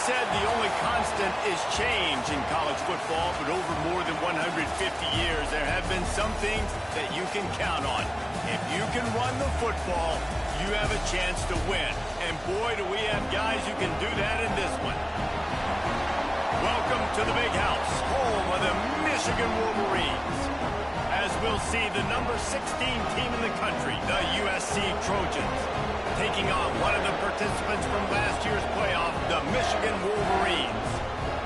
said the only constant is change in college football, but over more than 150 years, there have been some things that you can count on. If you can run the football, you have a chance to win. And boy, do we have guys who can do that in this one. Welcome to the Big House, home of the Michigan Wolverines. As we'll see, the number 16 team in the country, the USC Trojans, taking on one of the participants from last year's playoff, the Michigan Wolverines.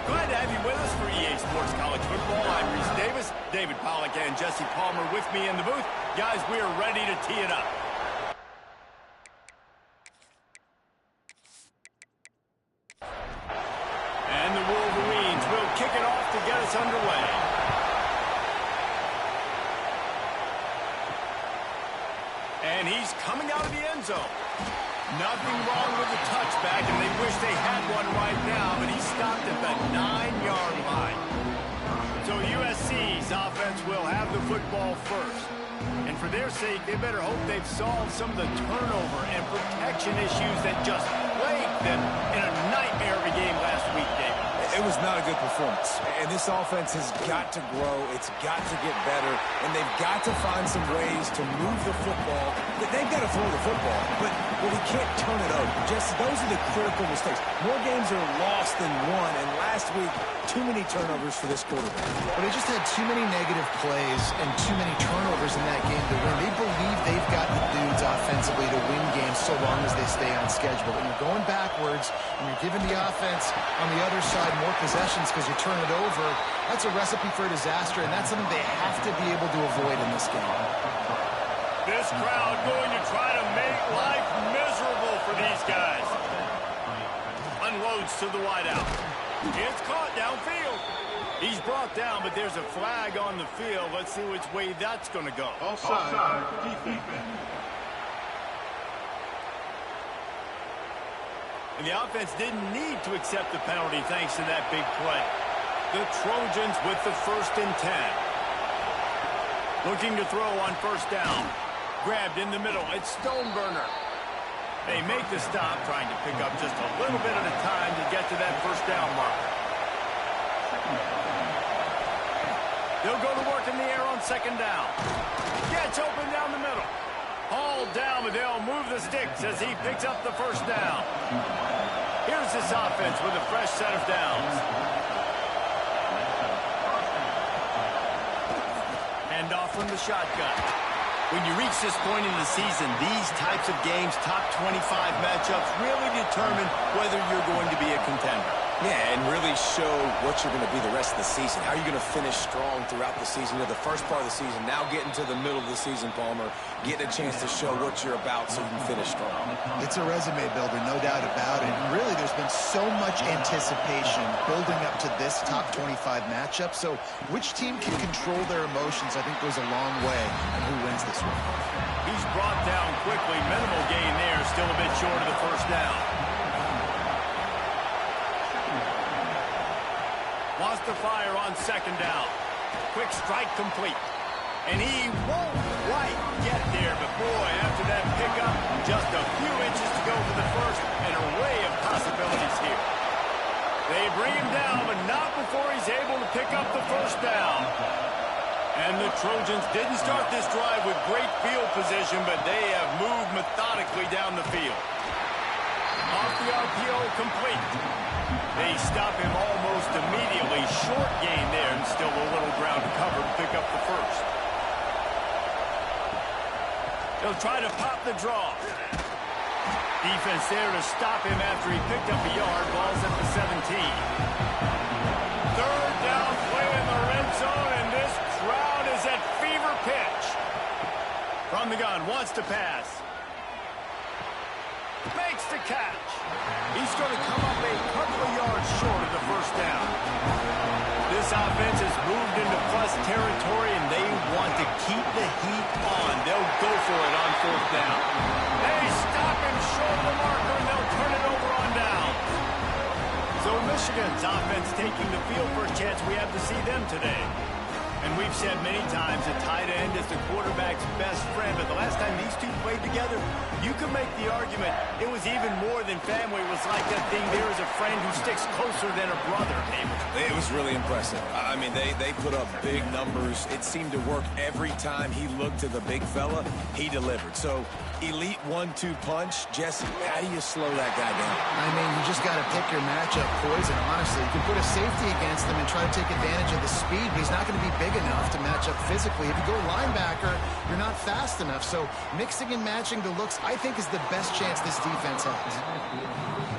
Glad to have you with us for EA Sports College Football. I'm Reese Davis, David Pollack and Jesse Palmer with me in the booth. Guys, we are ready to tee it up. And the Wolverines will kick it off to get us underway. And he's coming out of the end zone. Nothing wrong with the touchback, and they wish they had one right now, but he stopped at the 9-yard line. So USC's offense will have the football first. And for their sake, they better hope they've solved some of the turnover and protection issues that just plagued them in a nightmare of a game last week, David. It was not a good performance, and this offense has got to grow. It's got to get better, and they've got to find some ways to move the football. They've got to throw the football, but we can't turn it over. Just those are the critical mistakes. More games are lost than won, and last week, too many turnovers for this quarterback. But they just had too many negative plays and too many turnovers in that game to win. They believe they've got the dudes offensively to win games so long as they stay on schedule. But you're going backwards, and you're giving the offense on the other side more possessions because you turn it over. That's a recipe for a disaster, and that's something they have to be able to avoid in this game. This crowd going to try to make life miserable for these guys. Unloads to the wideout. It's caught downfield. He's brought down, but there's a flag on the field. Let's see which way that's going to go. Offside. Defense. And the offense didn't need to accept the penalty thanks to that big play. The Trojans with the 1st and 10. Looking to throw on 1st down. Grabbed in the middle. It's Stoneburner. They make the stop, trying to pick up just a little bit at a time to get to that 1st down mark. They'll go to work in the air on 2nd down. Gets open down the middle. Hauled down, but they'll move the sticks as he picks up the 1st down. Here's this offense with a fresh set of downs. Hand off from the shotgun. When you reach this point in the season, these types of games, top 25 matchups, really determine whether you're going to be a contender. Yeah, and really show what you're going to be the rest of the season. How are you going to finish strong throughout the season? You know, the first part of the season, now getting to the middle of the season, Palmer, getting a chance to show what you're about so you can finish strong. It's a resume builder, no doubt about it. And really, there's been so much anticipation building up to this top 25 matchup. So which team can control their emotions, I think, goes a long way on who wins this one. He's brought down quickly. Minimal gain there, still a bit short of the 1st down. Wants to fire on 2nd down. Quick strike complete. And he won't quite get there, but boy, after that pickup, just a few inches to go for the 1st, an array of possibilities here. They bring him down, but not before he's able to pick up the 1st down. And the Trojans didn't start this drive with great field position, but they have moved methodically down the field. Off the RPO, complete. They stop him almost immediately. Short gain there, and still a little ground to cover to pick up the 1st. They'll try to pop the draw. Defense there to stop him after he picked up a yard. Ball's at the 17. 3rd down play in the red zone, and this crowd is at fever pitch. From the gun, wants to pass. Makes the catch. He's going to come up a couple of yards short of the 1st down. This offense has moved into plus territory, and they want to keep the heat on. They'll go for it on 4th down. They stop him short of the marker, and they'll turn it over on down. So Michigan's offense taking the field. First chance we have to see them today. And we've said many times a tight end is the quarterback's best friend, but the last time these two played together, you could make the argument it was even more than family. It was like that thing there is a friend who sticks closer than a brother, David. It was really impressive. I mean, they put up big numbers. It seemed to work every time he looked to the big fella. He delivered. So, elite 1-2 punch. Jesse, how do you slow that guy down? I mean, you just got to pick your matchup poison, honestly. You can put a safety against him and try to take advantage of the speed, but he's not going to be big enough to match up physically. If you go linebacker, you're not fast enough. So mixing and matching the looks, I think, is the best chance this defense has.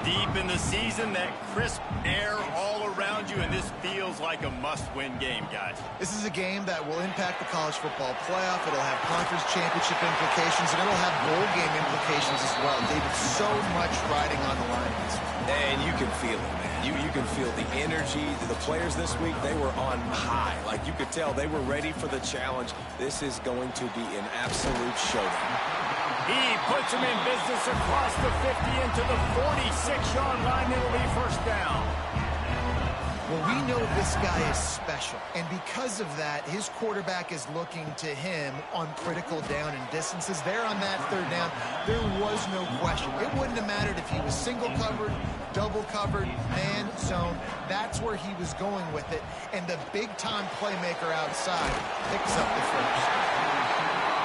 Deep in the season, that crisp air all around you, and this feels like a must-win game, guys. This is a game that will impact the college football playoff. It'll have conference championship implications, and it'll have bowl game implications as well. David, so much riding on the line. And you can feel it, man. You can feel the energy. The players this week, they were on high. Like, you could tell they were ready for the challenge. This is going to be an absolute showdown. He puts him in business across the 50 into the 46-yard line. It'll be first down. Well, we know this guy is special, and because of that, his quarterback is looking to him on critical down and distances. There on that third down, there was no question. It wouldn't have mattered if he was single covered, double covered, man, zone. That's where he was going with it, and the big-time playmaker outside picks up the first.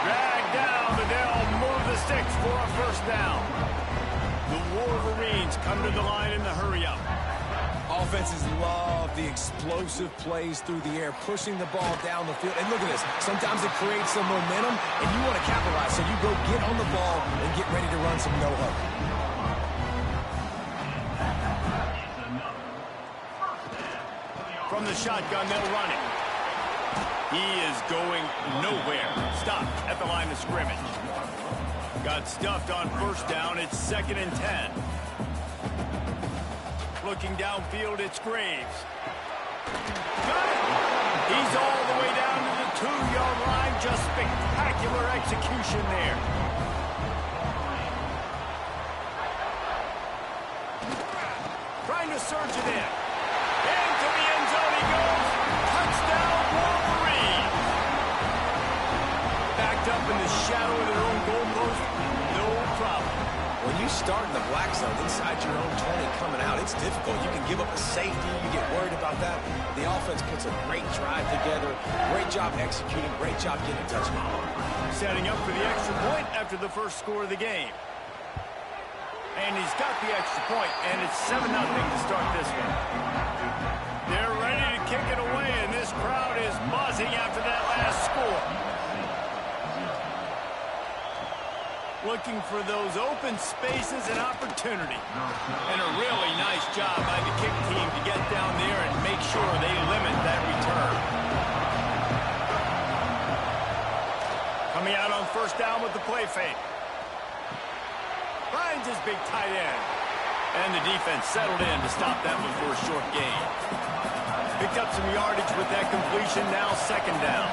Drag down, and they'll move the sticks for a first down. The Wolverines come to the line in the hurry-up. Offenses love the explosive plays through the air, pushing the ball down the field. And look at this. Sometimes it creates some momentum, and you want to capitalize. So you go get on the ball and get ready to run some no-huddle. From the shotgun, they'll run it. He is going nowhere. Stopped at the line of scrimmage. Got stuffed on first down. It's 2nd and 10. Looking downfield, it's Graves. Got it! He's all the way down to the 2-yard line. Just spectacular execution there. Trying to surge it in. Into the end zone he goes. Touchdown, Wolverines. Backed up in the shadow of their own goalpost. No problem. When you start in the black zone inside your own 20 coming out, it's difficult. You can give up a safety. You get worried about that. The offense puts a great drive together. Great job executing. Great job getting a touchdown. Setting up for the extra point after the first score of the game. And he's got the extra point, and it's 7-0 to start this one. They're ready to kick it away, and this crowd is buzzing after that last score. Looking for those open spaces and opportunity. And a really nice job by the kick team to get down there and make sure they limit that return. Coming out on first down with the play fake. Finds his big tight end. And the defense settled in to stop that one for a short gain. Picked up some yardage with that completion, now 2nd down.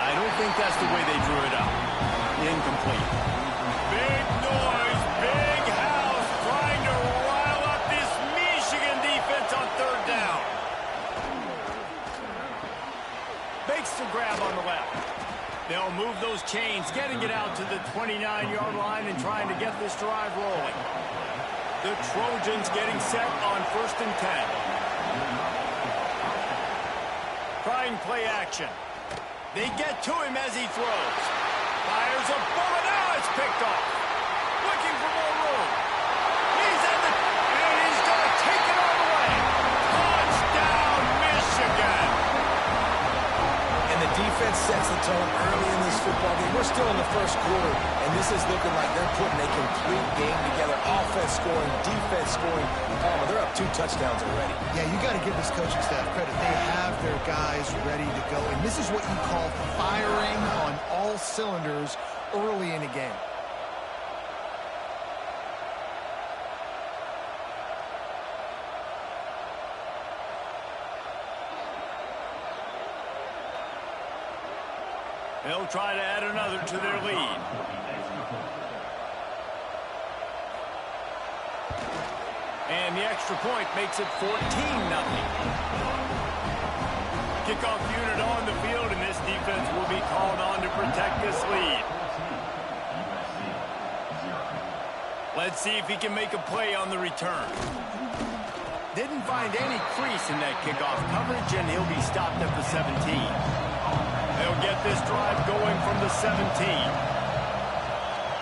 I don't think that's the way they drew it up. Incomplete. Big noise, big house, trying to rile up this Michigan defense on 3rd down. Makes the grab on the left. They'll move those chains, getting it out to the 29-yard line and trying to get this drive rolling. The Trojans getting set on 1st and 10. Trying play action. They get to him as he throws. Fires a bullet. Now it's picked off. Looking for more room. He's at the... And he's going to take it all the way. Touchdown, Michigan. And the defense sets the tone early in this football game. We're still in the first quarter, and this is looking like they're putting a complete game together. Offense scoring, defense scoring. They're up 2 touchdowns already. Yeah, you got to give this coaching staff credit. They have their guys ready to go, and this is what you call firing on all cylinders early in a game. They'll try to add another to their lead. And the extra point makes it 14-0. Kickoff unit on the field, and this defense will be called on to protect this lead. Let's see if he can make a play on the return. Didn't find any crease in that kickoff coverage, and he'll be stopped at the 17. They'll get this drive going from the 17.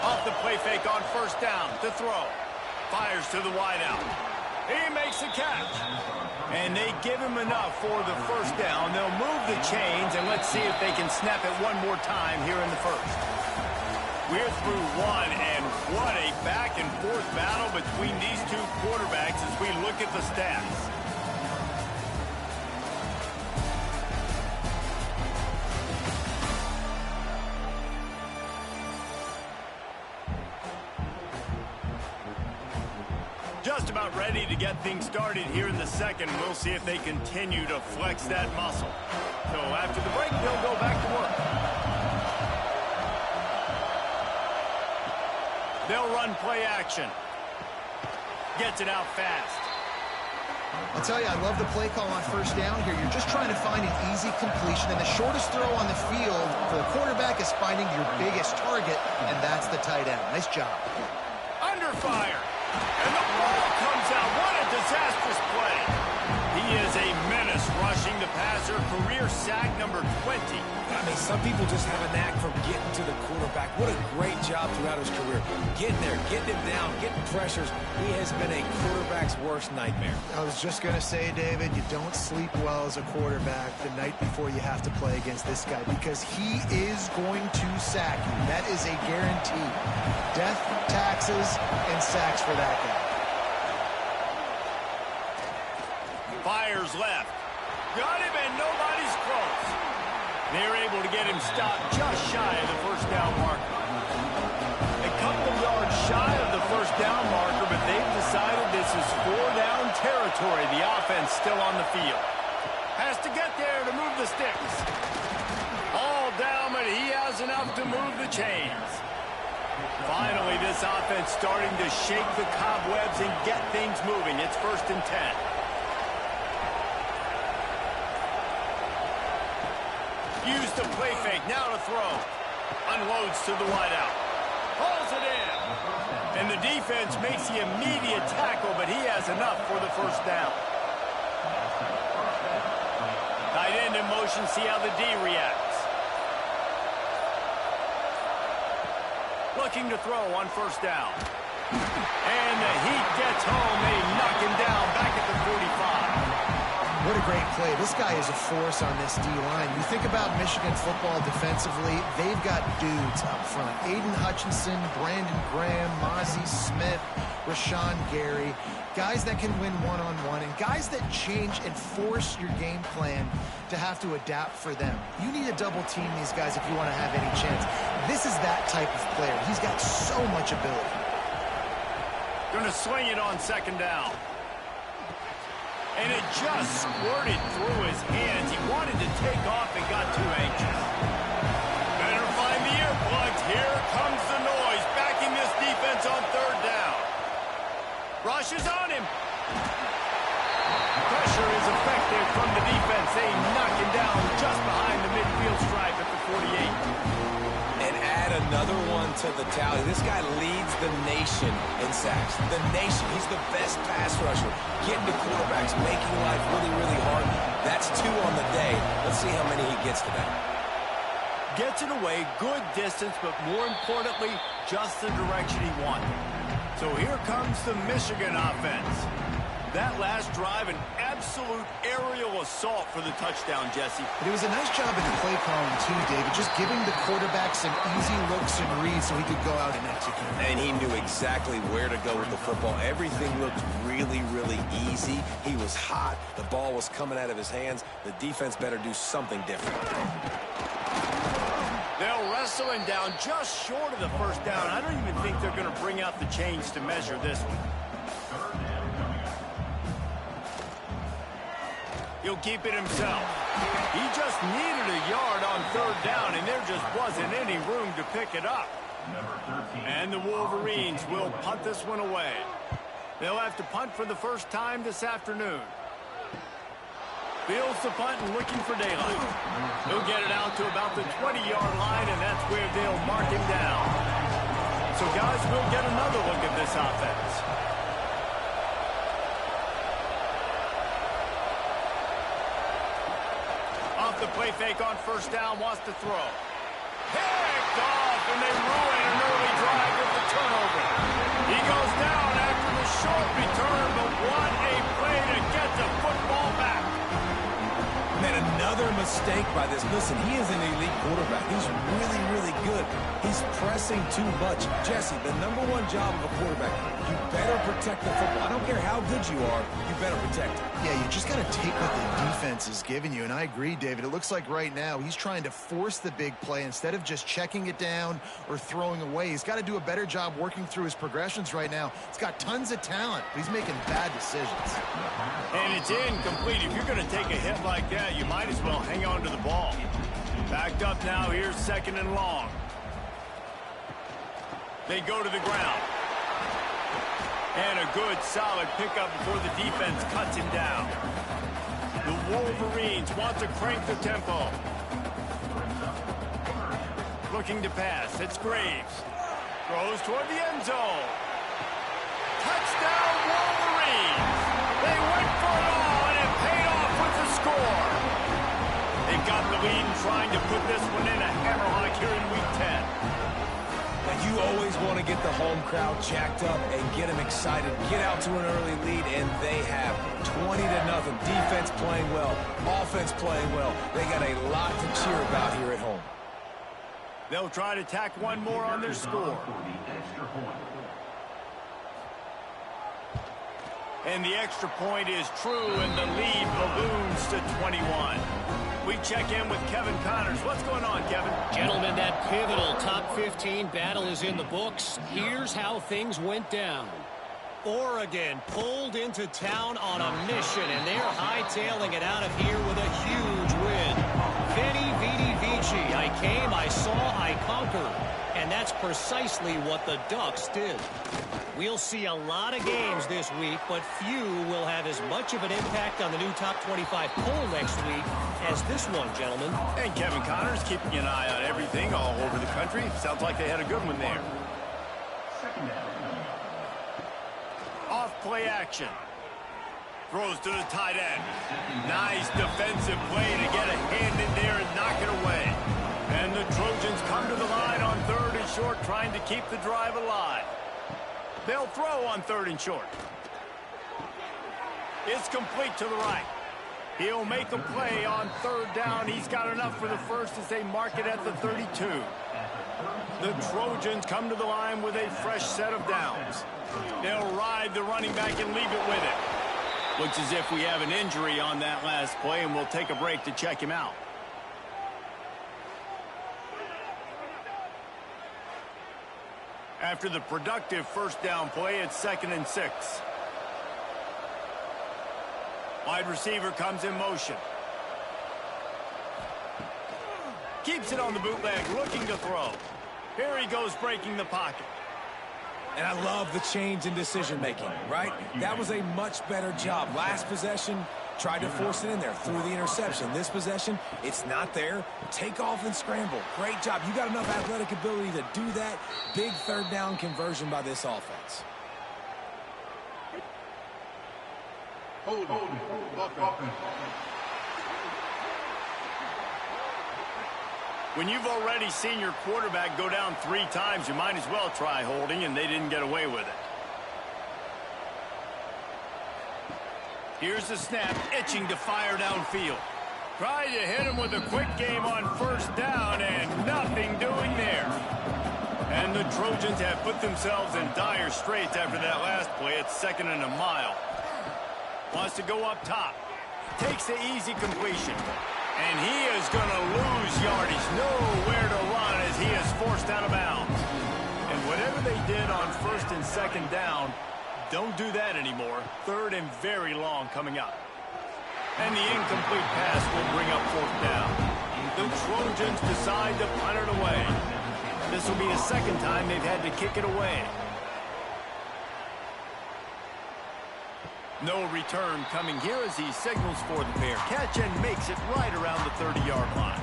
Off the play fake on first down to throw. Fires to the wideout. He makes the catch. And they give him enough for the first down. They'll move the chains, and let's see if they can snap it one more time here in the first. We're through one, and what a back-and-forth battle between these two quarterbacks as we look at the stats. Just about ready to get things started here in the second. We'll see if they continue to flex that muscle. So after the break, they'll go back to work. They'll run play action. Gets it out fast. I'll tell you, I love the play call on first down here. You're just trying to find an easy completion, and the shortest throw on the field for the quarterback is finding your biggest target, and that's the tight end. Nice job. Under fire. And the ball comes out. What a disastrous play. He is a menace rushing the passer. Career sack number 20. I mean, some people just have a knack for getting to the quarterback. What a great job throughout his career. Getting there, getting him down, getting pressures. He has been a quarterback's worst nightmare. I was just going to say, David, you don't sleep well as a quarterback the night before you have to play against this guy because he is going to sack you. That is a guarantee. Death, taxes, and sacks for that guy. Fires left. Got him, and nobody's close. They're able to get him stopped just shy of the first down marker. A couple of yards shy of the first down marker, but they've decided this is 4-down territory. The offense still on the field. Has to get there to move the sticks. All down, but he has enough to move the chains. Finally, this offense starting to shake the cobwebs and get things moving. It's 1st and 10. Use the play fake, now to throw. Unloads to the wideout. Pulls it in. And the defense makes the immediate tackle, but he has enough for the first down. Tight end in motion, see how the D reacts. Looking to throw on first down. And the heat gets home. They knock him down back at the 45. What a great play. This guy is a force on this D-line. You think about Michigan football defensively, they've got dudes up front. Aiden Hutchinson, Brandon Graham, Mozzie Smith, Rashawn Gary. Guys that can win one-on-one and guys that change and force your game plan to have to adapt for them. You need to double team these guys if you want to have any chance. This is that type of player. He's got so much ability. Going to swing it on second down. And it just squirted through his hands. He wanted to take off and got too anxious. Better find the earplugs. Here comes the noise. Backing this defense on third down. Rushes on him. Pressure is effective from the defense. They knock him down just behind the midfield stripe at the 48. And add another one to the tally. This guy leads the nation in sacks. The nation. He's the best pass rusher. Getting to quarterbacks, making life really, really hard. That's 2 on the day. Let's see how many he gets today. Gets it away, good distance, but more importantly, just the direction he wanted. So here comes the Michigan offense. That last drive, an absolute aerial assault for the touchdown, Jesse. But it was a nice job in the play calling too, David, just giving the quarterback some easy looks and reads so he could go out and execute. And he knew exactly where to go with the football. Everything looked really, really easy. He was hot. The ball was coming out of his hands. The defense better do something different. They'll wrestle him down just short of the first down. I don't even think they're going to bring out the chains to measure this one. He'll keep it himself. He just needed a yard on third down, and there just wasn't any room to pick it up. And the Wolverines will punt this one away. They'll have to punt for the first time this afternoon. Fields the punt and looking for daylight. He'll get it out to about the 20-yard line, and that's where they'll mark him down. So, guys, we'll get another look at this offense. Off the play fake on first down, wants to throw. Picked off, and they ruin an early drive with the turnover. He goes down after the short return, but what a play to get the football back. Man, another mistake by this. Listen, he is an elite quarterback. He's really, really good. He's pressing too much. Jesse, the #1 job of a quarterback, you better protect the football. I don't care how good you are, you better protect it. Yeah, you just got to take what the defense is giving you, and I agree, David. It looks like right now he's trying to force the big play instead of just checking it down or throwing away. He's got to do a better job working through his progressions right now. He's got tons of talent, but he's making bad decisions. And it's incomplete. If you're going to take a hit like that, you might as well hang on to the ball. Backed up now. Here's 2nd and long. They go to the ground. And a good, solid pickup before the defense cuts him down. The Wolverines want to crank the tempo. Looking to pass. It's Graves. Throws toward the end zone. Touchdown, Wolverines! They went for it all, and it paid off with the score. They got the lead and trying to put this one in a hammerlock here in Week 10. And you always want to get the home crowd jacked up and get them excited. Get out to an early lead, and they have 20-0. Defense playing well, offense playing well. They got a lot to cheer about here at home. They'll try to tack one more on their score. And the extra point is true, and the lead balloons to 21. We check in with Kevin Connors. What's going on, Kevin? Gentlemen, that pivotal top 15 battle is in the books. Here's how things went down. Oregon pulled into town on a mission, and they're hightailing it out of here with a huge win. Veni, Vidi, Vici. I came, I saw, I conquered. And that's precisely what the Ducks did. We'll see a lot of games this week, but few will have as much of an impact on the new top 25 poll next week as this one, gentlemen. And Kevin Connors keeping an eye on everything all over the country. Sounds like they had a good one there. Off play action. Throws to the tight end. Nice defensive play to get a hand in there and knock it away. And the Trojans come to the line on 3rd and short, trying to keep the drive alive. They'll throw on 3rd and short. It's complete to the right. He'll make a play on 3rd down. He's got enough for the first as they mark it at the 32. The Trojans come to the line with a fresh set of downs. They'll ride the running back and leave it with it. Looks as if we have an injury on that last play, and we'll take a break to check him out. After the productive first down play, it's 2nd and 6. Wide receiver comes in motion. Keeps it on the bootleg, looking to throw. Here he goes, breaking the pocket. And I love the change in decision-making, right? That was a much better job. Last possession, tried to force it in there, threw the interception. This possession, it's not there. Take off and scramble. Great job. You got enough athletic ability to do that. Big 3rd down conversion by this offense. Hold. When you've already seen your quarterback go down 3 times, you might as well try holding, and they didn't get away with it. Here's the snap, itching to fire downfield. Try to hit him with a quick game on 1st down, and nothing doing there. And the Trojans have put themselves in dire straits after that last play. It's 2nd and a mile. Wants to go up top. Takes the easy completion. And he is going to lose yardage. Nowhere to run as he is forced out of bounds. And whatever they did on 1st and 2nd down, don't do that anymore. 3rd and very long coming up. And the incomplete pass will bring up 4th down. The Trojans decide to punt it away. This will be the 2nd time they've had to kick it away. No return coming here as he signals for the fair catch and makes it right around the 30-yard line.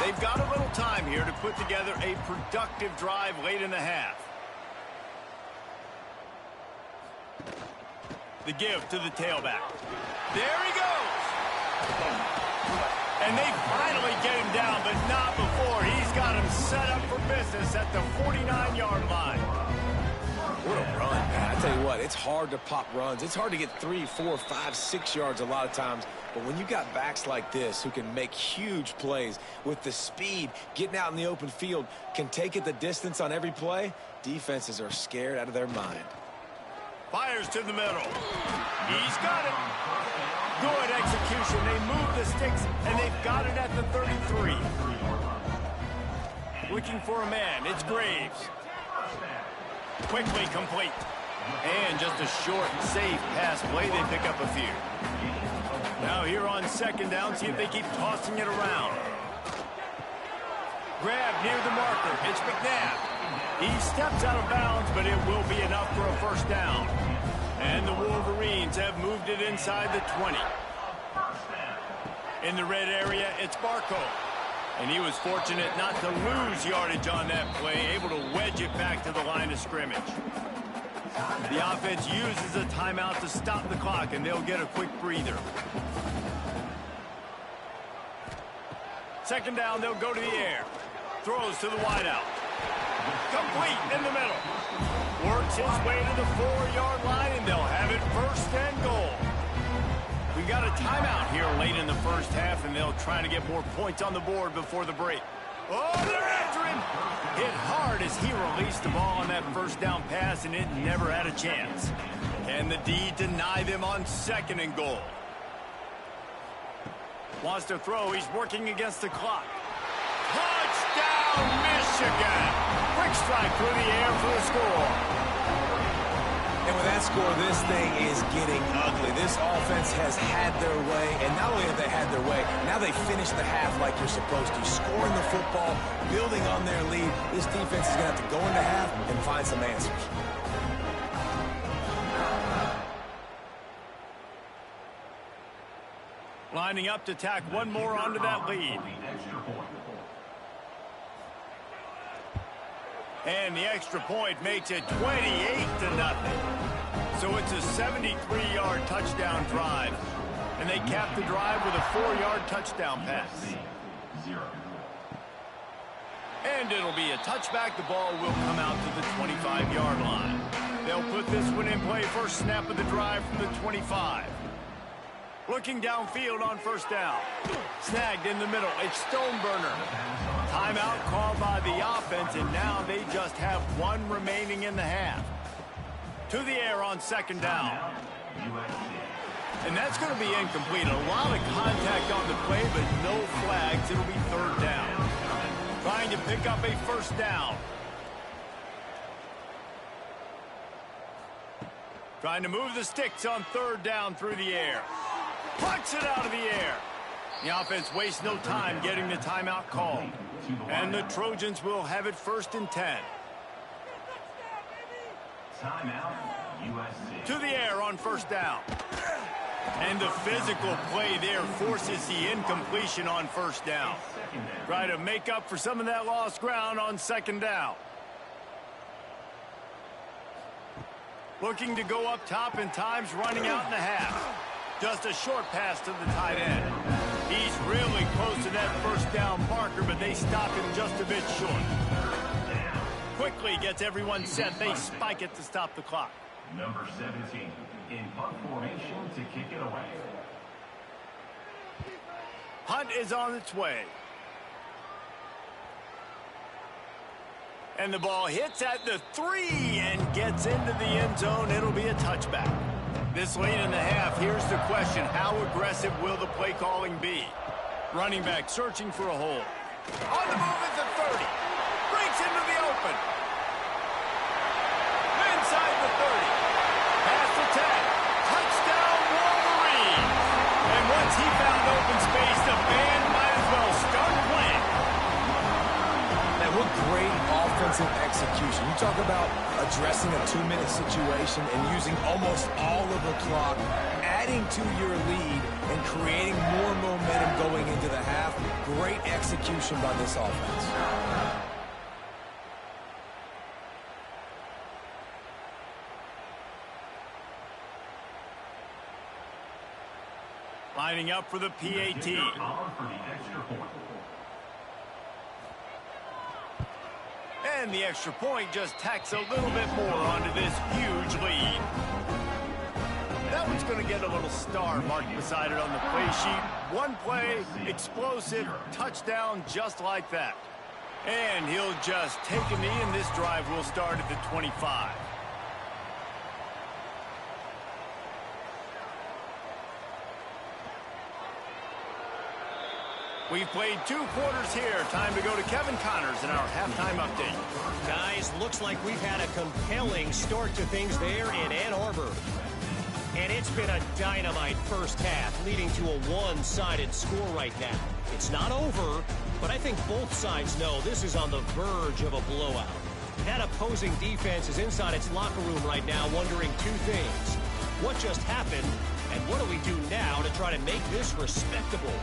They've got a little time here to put together a productive drive late in the half. The give to the tailback. There he goes! And they finally get him down, but not before. He's got him set up for business at the 49-yard line. What a run, man. I tell you what, it's hard to pop runs. It's hard to get 3, 4, 5, 6 yards a lot of times. But when you got backs like this who can make huge plays with the speed, getting out in the open field, can take it the distance on every play, defenses are scared out of their mind. Fires to the middle. He's got it. Good execution. They move the sticks, and they've got it at the 33. Looking for a man. It's Graves. Quickly complete. And just a short, safe pass play. They pick up a few. Now here on second down, see if they keep tossing it around. Grab near the marker. It's McNabb. He steps out of bounds, but it will be enough for a first down. And the Wolverines have moved it inside the 20. In the red area, it's Barco. And he was fortunate not to lose yardage on that play, able to wedge it back to the line of scrimmage. The offense uses a timeout to stop the clock, and they'll get a quick breather. Second down, they'll go to the air. Throws to the wideout. Complete in the middle. Works his way to the 4-yard line, and they'll have it first and goal. We got a timeout here late in the first half, and they'll try to get more points on the board before the break. Oh, they're after him. Hit hard as he released the ball on that first down pass, and it never had a chance. Can the D deny them on second and goal? Wants to throw. He's working against the clock. Touchdown, Michigan! Quick strike through the air for the score. And with that score, this thing is getting ugly. This offense has had their way, and not only have they had their way, now they finish the half like you're supposed to, scoring the football, building on their lead. This defense is going to have to go into half and find some answers. Lining up to tack one more onto that lead. And the extra point makes it 28-0. So it's a 73-yard touchdown drive. And they cap the drive with a 4-yard touchdown pass. And it'll be a touchback. The ball will come out to the 25-yard line. They'll put this one in play first snap of the drive from the 25. Looking downfield on first down. Snagged in the middle. It's Stoneburner. Timeout called by the offense, and now they just have one remaining in the half. To the air on second down. And that's going to be incomplete. A lot of contact on the play, but no flags. It'll be third down. Trying to pick up a first down. Trying to move the sticks on third down through the air. Plucks it out of the air. The offense wastes no time getting the timeout called. And the Trojans will have it first and 10. Timeout, USC. To the air on first down. And the physical play there forces the incompletion on first down. Try to make up for some of that lost ground on second down. Looking to go up top, and time's running out in the half. Just a short pass to the tight end. He's really close to that first down marker, but they stop him just a bit short. Quickly gets everyone set. They spike it to stop the clock. Number 17 in punt formation to kick it away. Hunt is on its way. And the ball hits at the 3 and gets into the end zone. It'll be a touchback. This late in the half, here's the question. How aggressive will the play calling be? Running back searching for a hole. On the move at the 30. Breaks into the open. Inside the 30. Pass attack. Touchdown Wolverines. And once he found open space, the band might as well start playing. Man, what great offensive execution. execution. You talk about addressing a 2-minute situation and using almost all of the clock, adding to your lead and creating more momentum going into the half. Great execution by this offense. Lining up for the PAT. And the extra point just tacks a little bit more onto this huge lead. That one's going to get a little star marked beside it on the play sheet. One play, explosive, touchdown just like that. And he'll just take a knee, and this drive will start at the 25. We've played 2 quarters here. Time to go to Kevin Connors in our halftime update. Guys, looks like we've had a compelling start to things there in Ann Arbor. And it's been a dynamite first half, leading to a one-sided score right now. It's not over, but I think both sides know this is on the verge of a blowout. That opposing defense is inside its locker room right now wondering 2 things. What just happened, and what do we do now to try to make this respectable?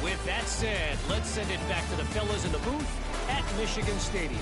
With that said, let's send it back to the fellas in the booth at Michigan Stadium.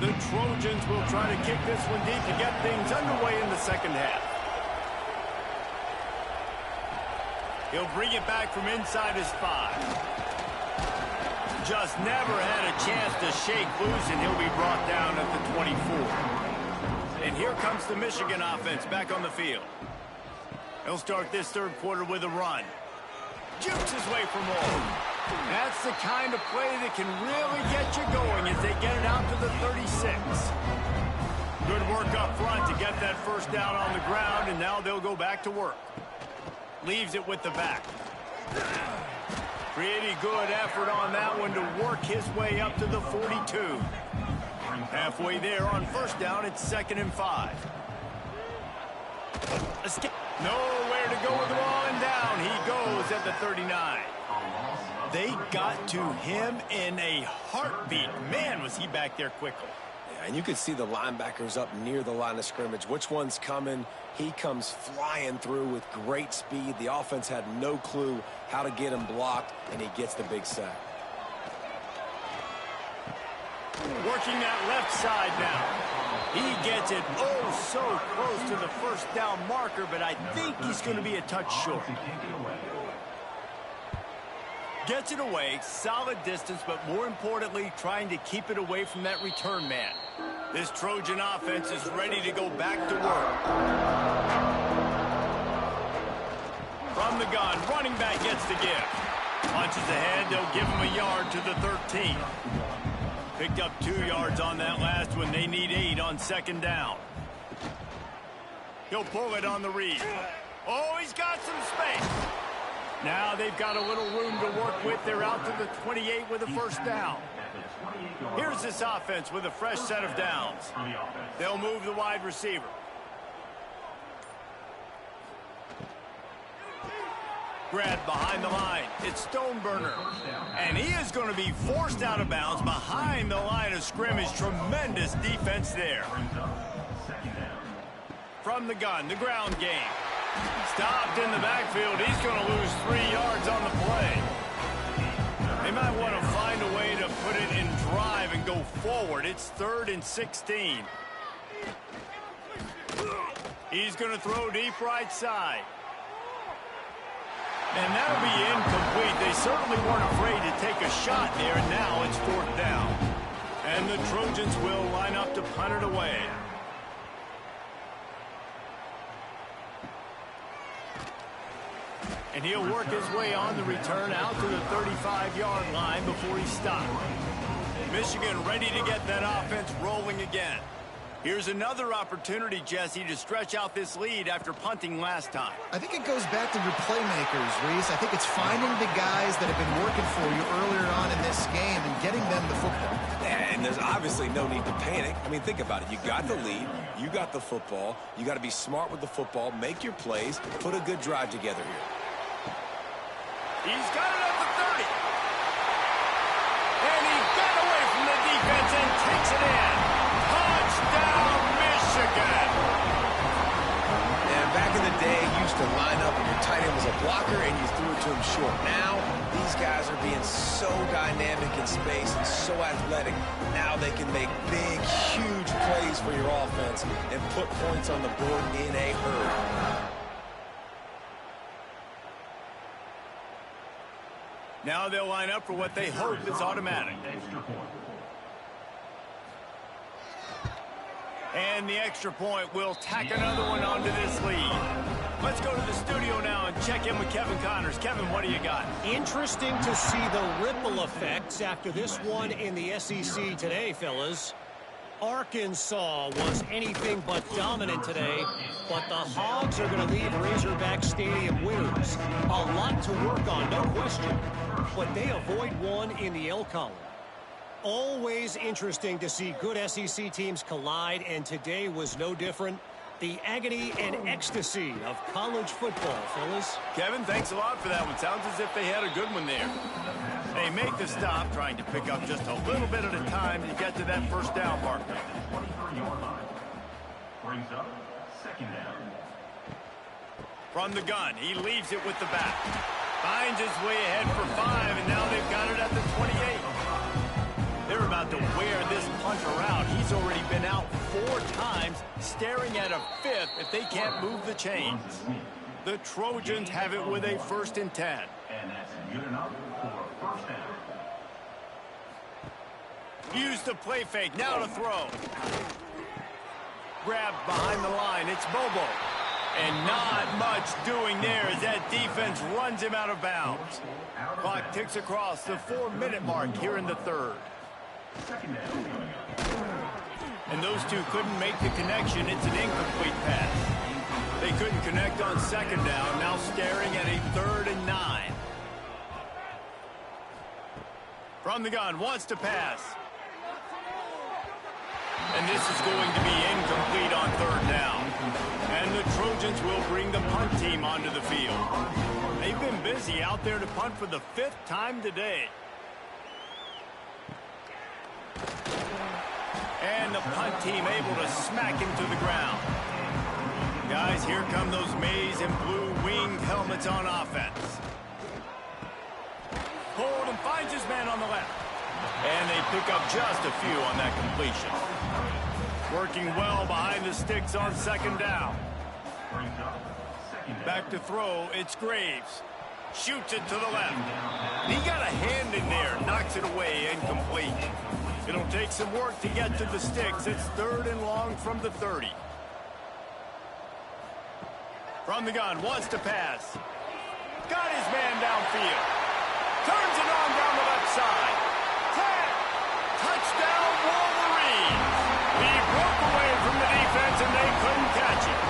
The Trojans will try to kick this one deep to get things underway in the second half. He'll bring it back from inside his 5. Just never had a chance to shake loose, and he'll be brought down at the 24. And here comes the Michigan offense back on the field. He'll start this third quarter with a run. Jukes his way from home. That's the kind of play that can really get you going as they get it out to the 36. Good work up front to get that first down on the ground, and now they'll go back to work. Leaves it with the back. Pretty good effort on that one to work his way up to the 42. Halfway there on first down, it's 2nd and 5. Nowhere to go with the ball, and down he goes at the 39. They got to him in a heartbeat. Man, was he back there quickly. Yeah, and you could see the linebackers up near the line of scrimmage. Which one's coming? He comes flying through with great speed. The offense had no clue how to get him blocked, and he gets the big sack. Working that left side now. He gets it oh so close to the first down marker, but I think he's going to be a touch short. Gets it away, solid distance, but more importantly, trying to keep it away from that return man. This Trojan offense is ready to go back to work. From the gun, running back gets the give. Punches ahead, they'll give him a yard to the 13. Picked up 2 yards on that last one. They need 8 on 2nd down. He'll pull it on the read. Oh, he's got some space. Now they've got a little room to work with. They're out to the 28 with a first down. Here's this offense with a fresh set of downs. They'll move the wide receiver. Grabbed behind the line. It's Stoneburner. And he is going to be forced out of bounds behind the line of scrimmage. Tremendous defense there. From the gun, the ground game. Stopped in the backfield. He's going to lose 3 yards on the play. They might want to find a way to put it in drive and go forward. It's 3rd and 16. He's going to throw deep right side. And that'll be incomplete. They certainly weren't afraid to take a shot there, and now it's 4th down. And the Trojans will line up to punt it away. And he'll work his way on the return out to the 35-yard line before he stopped. Michigan ready to get that offense rolling again. Here's another opportunity, Jesse, to stretch out this lead after punting last time. I think it goes back to your playmakers, Reese. I think it's finding the guys that have been working for you earlier on in this game and getting them the football. And there's obviously no need to panic. I mean, think about it. You got the lead. You got the football. You got to be smart with the football. Make your plays. Put a good drive together here. He's got it at the 30. And he got away from the defense and takes it in. Touchdown, Michigan. And back in the day, you used to line up and your tight end was a blocker and you threw it to him short. Now, these guys are being so dynamic in space and so athletic. Now they can make big, huge plays for your offense and put points on the board in a hurry. Now they'll line up for what they hope is automatic. And the extra point will tack another one onto this lead. Let's go to the studio now and check in with Kevin Connors. Kevin, what do you got? Interesting to see the ripple effects after this one in the SEC today, fellas. Arkansas was anything but dominant today, but the Hogs are going to leave Razorback Stadium winners. A lot to work on, no question, but they avoid one in the L column. Always interesting to see good SEC teams collide, and today was no different. The agony and ecstasy of college football, fellas. Kevin, thanks a lot for that one. Sounds as if they had a good one there. They make the stop, trying to pick up just a little bit at a time to get to that first down marker. Brings up second down. From the gun, he leaves it with the back. Finds his way ahead for 5, and now they've got it at the 28. They're about to wear this punter out. He's already been out 4 times, staring at a 5th if they can't move the chains. The Trojans have it with a 1st and 10. And that's good enough for a first down. Use the play fake, now to throw. Grabbed behind the line, it's Bobo. And not much doing there as that defense runs him out of bounds. Clock ticks across the 4-minute mark here in the 3rd. And those two couldn't make the connection. It's an incomplete pass. They couldn't connect on 2nd down, now staring at a 3rd and 9. From the gun, wants to pass. And this is going to be incomplete on 3rd down. And the Trojans will bring the punt team onto the field. They've been busy out there to punt for the 5th time today. And the punt team able to smack him to the ground. Guys, here come those maize and blue winged helmets on offense. Hold and finds his man on the left. And they pick up just a few on that completion. Working well behind the sticks on 2nd down. Back to throw, it's Graves. Shoots it to the left. He got a hand in there, knocks it away, incomplete. It'll take some work to get to the sticks. It's 3rd and long from the 30. From the gun, wants to pass. Got his man downfield. Turns it on down the left side. Touchdown, Wolverines. He broke away from the defense and they couldn't catch it.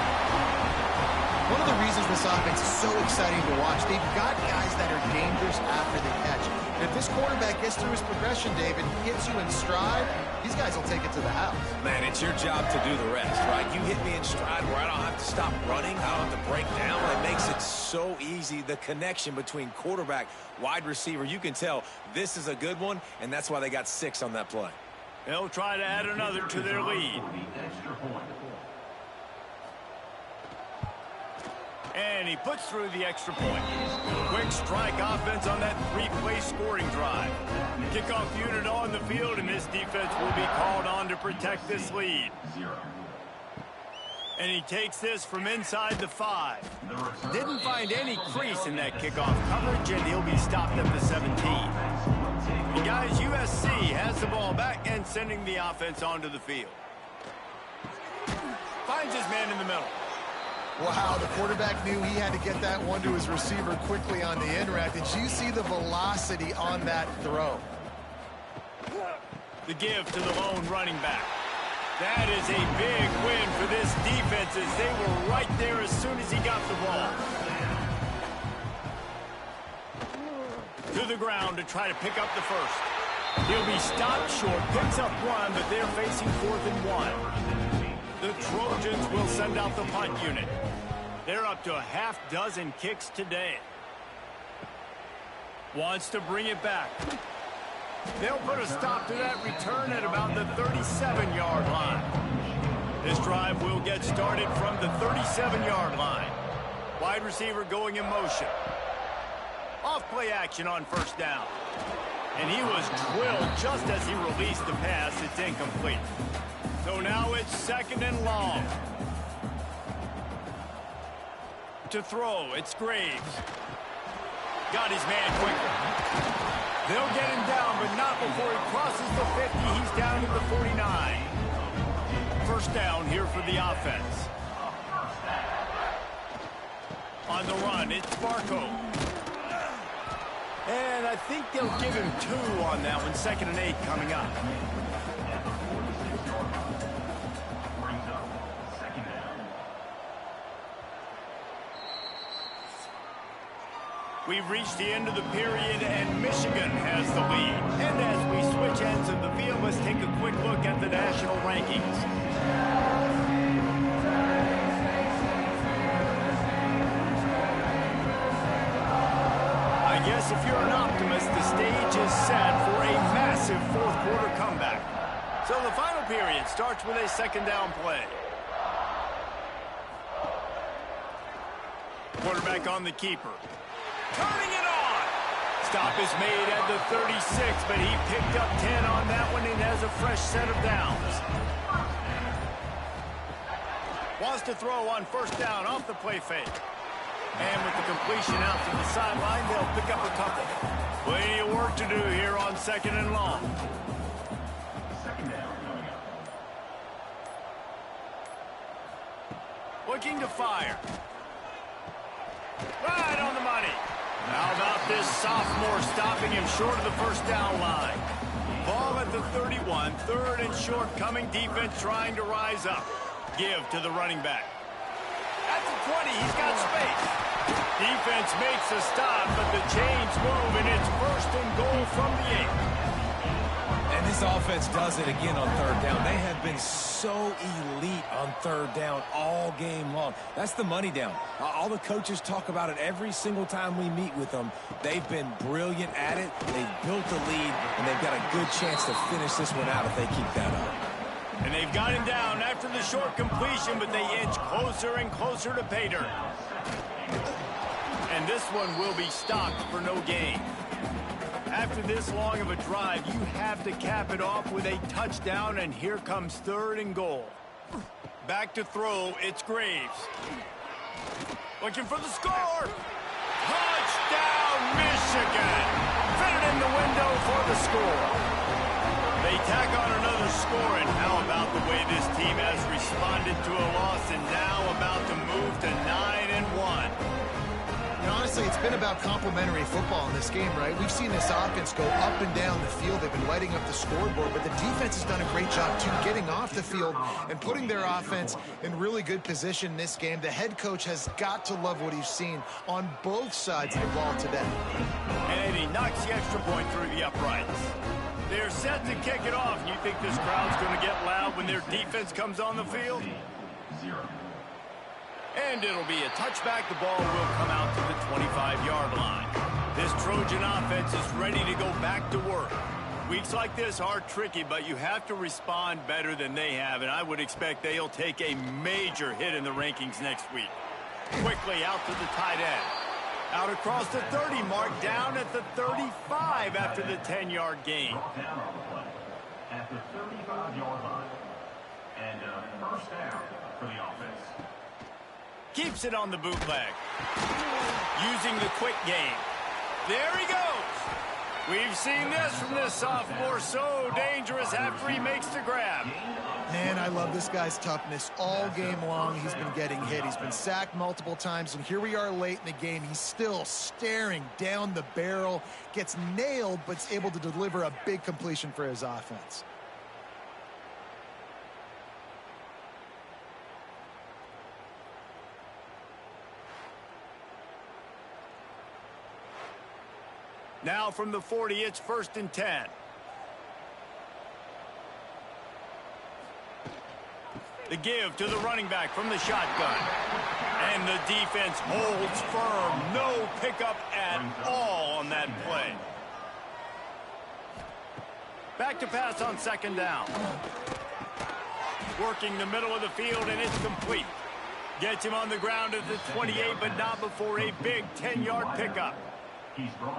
One of the reasons this offense is so exciting to watch, they've got guys that are dangerous after the catch. And if this quarterback gets through his progression, David, hits you in stride, these guys will take it to the house. Man, it's your job to do the rest, right? You hit me in stride where I don't have to stop running. I don't have to break down. It makes it so easy. The connection between quarterback, wide receiver, you can tell this is a good one, and that's why they got 6 on that play. They'll try to add another to their lead. And he puts through the extra point. Quick strike offense on that 3-play scoring drive. Kickoff unit on the field, and this defense will be called on to protect this lead. And he takes this from inside the 5. Didn't find any crease in that kickoff coverage, and he'll be stopped at the 17. And guys, USC has the ball back and sending the offense onto the field. Finds his man in the middle. Wow, the quarterback knew he had to get that one to his receiver quickly on the in route. Did you see the velocity on that throw? The give to the lone running back. That is a big win for this defense as they were right there as soon as he got the ball. To the ground to try to pick up the first. He'll be stopped short, picks up one, but they're facing 4th and 1. The Trojans will send out the punt unit. They're up to a half dozen kicks today. Wants to bring it back. They'll put a stop to that return at about the 37-yard line. This drive will get started from the 37-yard line. Wide receiver going in motion. Off play action on first down. And he was drilled just as he released the pass. It's incomplete. So now it's 2nd and long. To throw, it's Graves. Got his man quickly. They'll get him down, but not before he crosses the 50. He's down to the 49. First down here for the offense. On the run, it's Barco. And I think they'll give him 2 on that one. 2nd and 8 coming up. We've reached the end of the period, and Michigan has the lead. And as we switch ends of the field, let's take a quick look at the national rankings. I guess if you're an optimist, the stage is set for a massive 4th quarter comeback. So the final period starts with a 2nd down play. Quarterback on the keeper. Turning it on. Stop is made at the 36, but he picked up 10 on that one and has a fresh set of downs. Wants to throw on first down off the play fake. And with the completion out to the sideline, they'll pick up a couple. Plenty of work to do here on 2nd and long. Looking to fire. Right on the money. How about this sophomore stopping him short of the first down line? Ball at the 31, 3rd and short, coming defense trying to rise up. Give to the running back. At the 20, he's got space. Defense makes a stop, but the chains move, and it's 1st and goal from the 8. And this offense does it again on 3rd down. They have been so elite on 3rd down all game long. That's the money down. All the coaches talk about it every single time we meet with them. They've been brilliant at it. They've built the lead, and they've got a good chance to finish this one out if they keep that up. And they've got him down after the short completion, but they inch closer and closer to pay dirt. And this one will be stopped for no gain. After this long of a drive, you have to cap it off with a touchdown, and here comes 3rd and goal. Back to throw, it's Graves. Looking for the score. Touchdown, Michigan! Fit it in the window for the score. They tack on another score, and how about the way this team has responded to a loss and now about to move to 9-1. And honestly, it's been about complementary football in this game, right? We've seen this offense go up and down the field. They've been lighting up the scoreboard, but the defense has done a great job, too, getting off the field and putting their offense in really good position in this game. The head coach has got to love what he's seen on both sides of the ball today. And he knocks the extra point through the uprights. They're set to kick it off. You think this crowd's going to get loud when their defense comes on the field? And it'll be a touchback. The ball will come out to the 25-yard line. This Trojan offense is ready to go back to work. Weeks like this are tricky, but you have to respond better than they have, and I would expect they'll take a major hit in the rankings next week. Quickly out to the tight end. Out across the 30 mark, down at the 35 after the 10-yard gain. Down on the play at the 35-yard line. And first down for the offense. Keeps it on the bootleg. Using the quick game. There he goes. We've seen this from this sophomore. So dangerous after he makes the grab. Man, I love this guy's toughness. All game long, he's been getting hit. He's been sacked multiple times, and here we are late in the game. He's still staring down the barrel, gets nailed, but is able to deliver a big completion for his offense. Now from the 40, it's 1st and 10. The give to the running back from the shotgun. And the defense holds firm. No pickup at all on that play. Back to pass on 2nd down. Working the middle of the field, and it's complete. Gets him on the ground at the 28, but not before a big 10-yard pickup.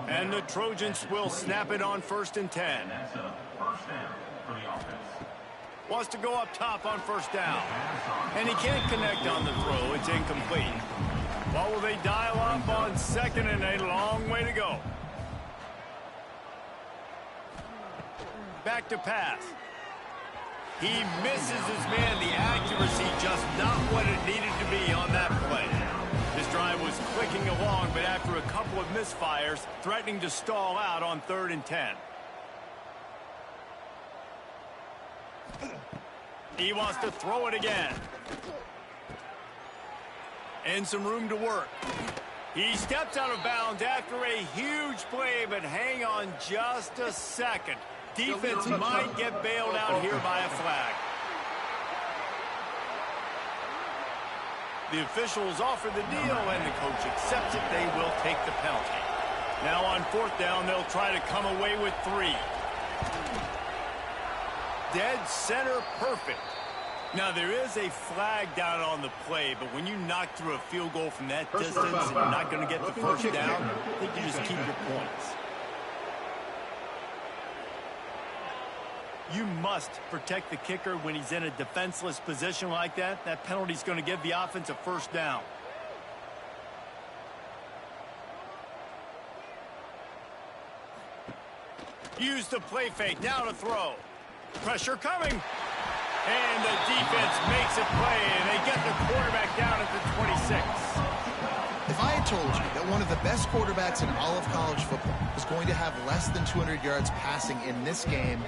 And the Trojans will snap it on 1st and 10. And that's a first down for the offense. Wants to go up top on 1st down. And he can't connect on the throw. It's incomplete. What will they dial up on 2nd and a long way to go? Back to pass. He misses his man. The accuracy just not what it needed to be on that play. This drive was clicking along, but after a couple of misfires, threatening to stall out on 3rd and 10. He wants to throw it again. And some room to work. He steps out of bounds after a huge play, but hang on just a second. Defense might get bailed out here by a flag. The officials offer the deal, and the coach accepts it. They will take the penalty. Now on 4th down, they'll try to come away with 3. Dead center perfect. Now, there is a flag down on the play, but when you knock through a field goal from that distance and you're not going to get the 1st down, I think you just keep your points. You must protect the kicker when he's in a defenseless position like that. That penalty's going to give the offense a 1st down. Use the play fake. Now to throw. Pressure coming. And the defense makes a play, and they get the quarterback down at the 26. If I had told you that one of the best quarterbacks in all of college football was going to have less than 200 yards passing in this game,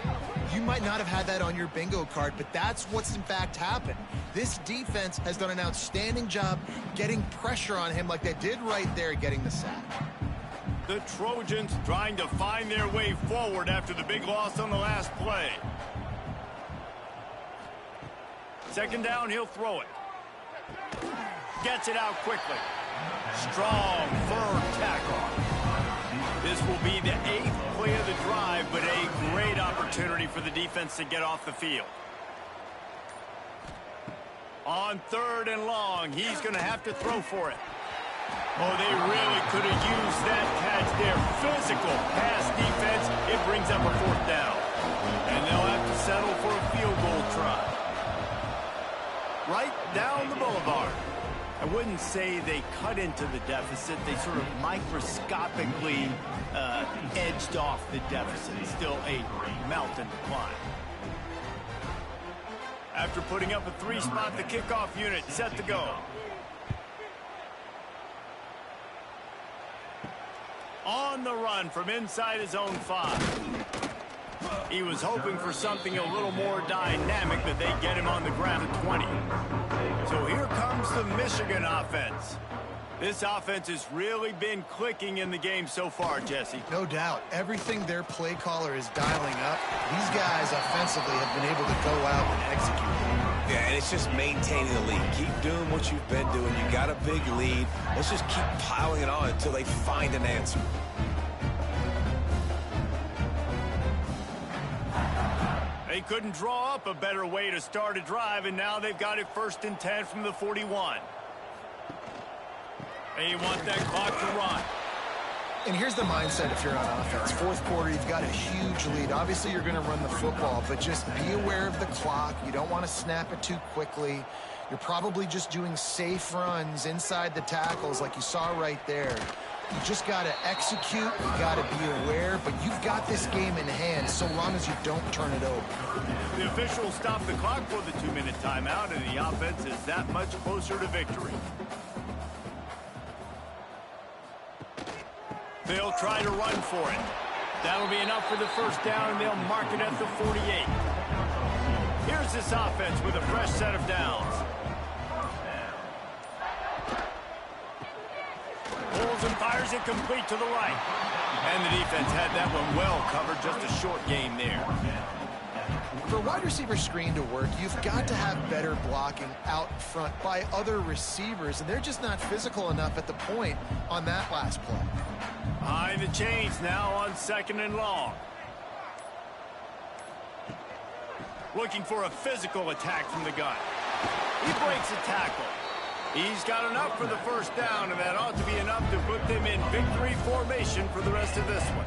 you might not have had that on your bingo card, but that's what's in fact happened. This defense has done an outstanding job getting pressure on him like they did right there, getting the sack. The Trojans trying to find their way forward after the big loss on the last play. 2nd down, he'll throw it. Gets it out quickly. Strong, firm tackle. This will be the 8th play of the drive, but a great opportunity for the defense to get off the field. On 3rd and long, he's going to have to throw for it. Oh, they really could have used that catch there. Physical pass defense. It brings up a 4th down. And they'll have to settle for a field goal try. Right down the boulevard. I wouldn't say they cut into the deficit. They sort of microscopically edged off the deficit. Still a mountain to climb. After putting up a 3-spot, the kickoff unit set to go. On the run from inside his own 5. He was hoping for something a little more dynamic, but they get him on the ground at 20. So here comes the Michigan offense. This offense has really been clicking in the game so far, Jesse. No doubt. Everything their play caller is dialing up, these guys offensively have been able to go out and execute. Yeah, and it's just maintaining the lead. Keep doing what you've been doing. You got a big lead. Let's just keep piling it on until they find an answer. They couldn't draw up a better way to start a drive, and now they've got it 1st and 10 from the 41. They want that clock to run. And here's the mindset if you're on offense. 4th quarter, you've got a huge lead. Obviously, you're going to run the football, but just be aware of the clock. You don't want to snap it too quickly. You're probably just doing safe runs inside the tackles like you saw right there. You just got to execute. You got to be aware, but you've got this game in hand so long as you don't turn it over. The officials stop the clock for the 2-minute timeout, and the offense is that much closer to victory. They'll try to run for it. That'll be enough for the 1st down, and they'll mark it at the 48. Here's this offense with a fresh set of downs. Pulls and fires it complete to the right. And the defense had that one well covered, just a short gain there. For a wide receiver screen to work, you've got to have better blocking out front by other receivers, and they're just not physical enough at the point on that last play. Behind the chains now on 2nd and long. Looking for a physical attack from the gun. He breaks a tackle. He's got enough for the first down, and that ought to be enough to put them in victory formation for the rest of this one.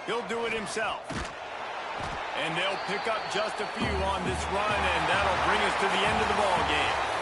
He'll do it himself. And they'll pick up just a few on this run, and that'll bring us to the end of the ball game.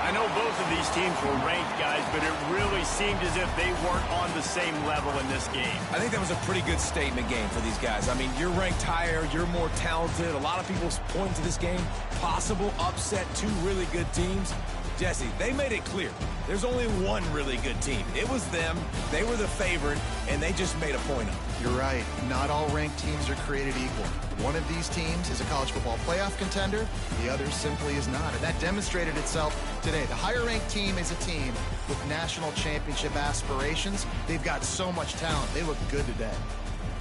I know both of these teams were ranked, guys, but it really seemed as if they weren't on the same level in this game. I think that was a pretty good statement game for these guys. I mean, you're ranked higher, you're more talented. A lot of people point to this game, possible upset, two really good teams. Jesse, they made it clear. There's only one really good team. It was them. They were the favorite, and they just made a point of it. You're right. Not all ranked teams are created equal. One of these teams is a college football playoff contender. The other simply is not. And that demonstrated itself today. The higher-ranked team is a team with national championship aspirations. They've got so much talent. They look good today.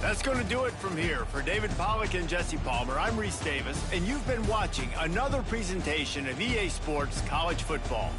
That's going to do it from here. For David Pollack and Jesse Palmer, I'm Reese Davis, and you've been watching another presentation of EA Sports College Football.